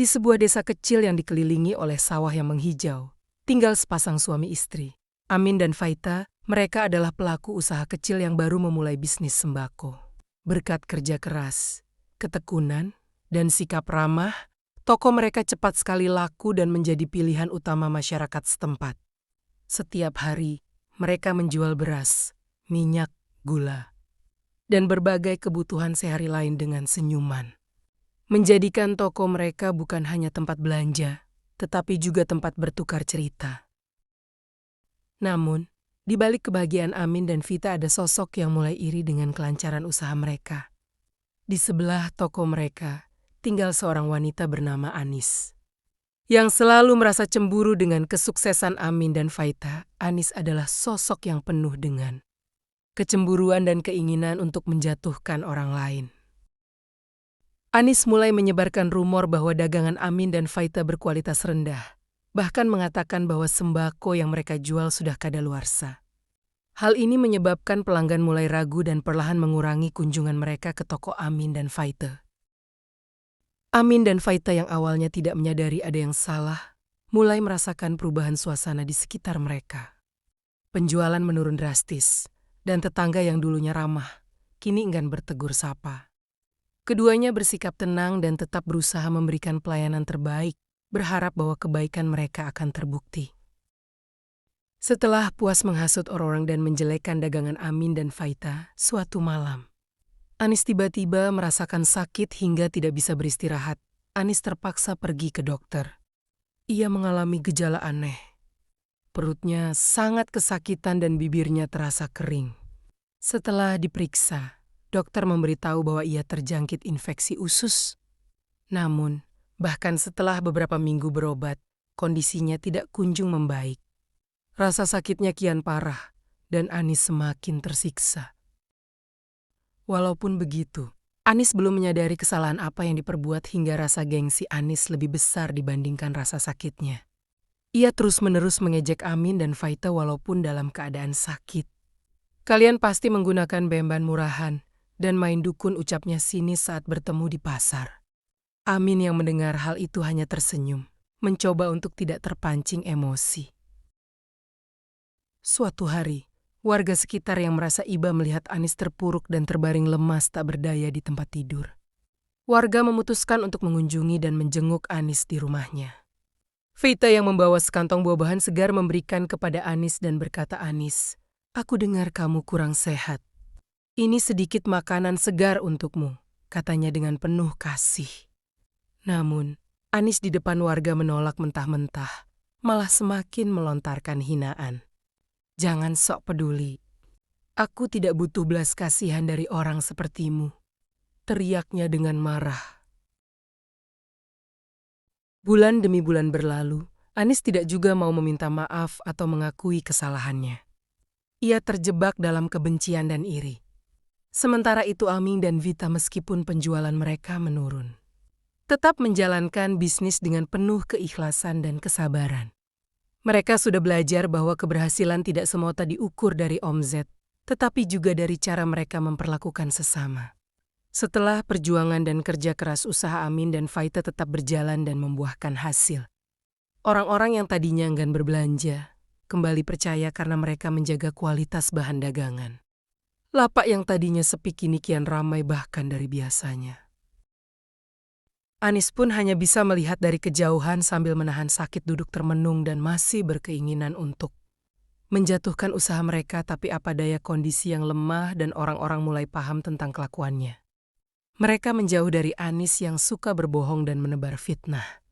Di sebuah desa kecil yang dikelilingi oleh sawah yang menghijau, tinggal sepasang suami istri. Amin dan Faita, mereka adalah pelaku usaha kecil yang baru memulai bisnis sembako. Berkat kerja keras, ketekunan, dan sikap ramah, toko mereka cepat sekali laku dan menjadi pilihan utama masyarakat setempat. Setiap hari, mereka menjual beras, minyak, gula, dan berbagai kebutuhan sehari lain dengan senyuman. Menjadikan toko mereka bukan hanya tempat belanja, tetapi juga tempat bertukar cerita. Namun, di balik kebahagiaan Amin dan Vita ada sosok yang mulai iri dengan kelancaran usaha mereka. Di sebelah toko mereka, tinggal seorang wanita bernama Anis. Yang selalu merasa cemburu dengan kesuksesan Amin dan Faita, Anis adalah sosok yang penuh dengan kecemburuan dan keinginan untuk menjatuhkan orang lain. Anis mulai menyebarkan rumor bahwa dagangan Amin dan Faita berkualitas rendah, bahkan mengatakan bahwa sembako yang mereka jual sudah kadaluarsa. Hal ini menyebabkan pelanggan mulai ragu dan perlahan mengurangi kunjungan mereka ke toko Amin dan Faita. Amin dan Faita yang awalnya tidak menyadari ada yang salah, mulai merasakan perubahan suasana di sekitar mereka. Penjualan menurun drastis, dan tetangga yang dulunya ramah, kini enggan bertegur sapa. Keduanya bersikap tenang dan tetap berusaha memberikan pelayanan terbaik, berharap bahwa kebaikan mereka akan terbukti. Setelah puas menghasut orang-orang dan menjelekkan dagangan Amin dan Faita, suatu malam, Anis tiba-tiba merasakan sakit hingga tidak bisa beristirahat. Anis terpaksa pergi ke dokter. Ia mengalami gejala aneh. Perutnya sangat kesakitan dan bibirnya terasa kering. Setelah diperiksa, dokter memberitahu bahwa ia terjangkit infeksi usus. Namun, bahkan setelah beberapa minggu berobat, kondisinya tidak kunjung membaik. Rasa sakitnya kian parah, dan Anis semakin tersiksa. Walaupun begitu, Anis belum menyadari kesalahan apa yang diperbuat hingga rasa gengsi Anis lebih besar dibandingkan rasa sakitnya. Ia terus-menerus mengejek Amin dan Faita walaupun dalam keadaan sakit. Kalian pasti menggunakan bemban murahan dan main dukun, ucapnya sinis saat bertemu di pasar. Amin yang mendengar hal itu hanya tersenyum, mencoba untuk tidak terpancing emosi. Suatu hari, warga sekitar yang merasa iba melihat Anis terpuruk dan terbaring lemas tak berdaya di tempat tidur. Warga memutuskan untuk mengunjungi dan menjenguk Anis di rumahnya. Vita yang membawa sekantong buah-buahan segar memberikan kepada Anis dan berkata, "Anis, aku dengar kamu kurang sehat. Ini sedikit makanan segar untukmu," katanya dengan penuh kasih. Namun, Anis di depan warga menolak mentah-mentah, malah semakin melontarkan hinaan. "Jangan sok peduli. Aku tidak butuh belas kasihan dari orang sepertimu," teriaknya dengan marah. Bulan demi bulan berlalu, Anis tidak juga mau meminta maaf atau mengakui kesalahannya. Ia terjebak dalam kebencian dan iri. Sementara itu Amin dan Vita meskipun penjualan mereka menurun, tetap menjalankan bisnis dengan penuh keikhlasan dan kesabaran. Mereka sudah belajar bahwa keberhasilan tidak semata diukur dari omzet, tetapi juga dari cara mereka memperlakukan sesama. Setelah perjuangan dan kerja keras, usaha Amin dan Faita tetap berjalan dan membuahkan hasil. Orang-orang yang tadinya enggan berbelanja, kembali percaya karena mereka menjaga kualitas bahan dagangan. Lapak yang tadinya sepi kini kian ramai bahkan dari biasanya. Anis pun hanya bisa melihat dari kejauhan sambil menahan sakit duduk termenung dan masih berkeinginan untuk menjatuhkan usaha mereka, tapi apa daya kondisi yang lemah dan orang-orang mulai paham tentang kelakuannya. Mereka menjauh dari Anis yang suka berbohong dan menebar fitnah.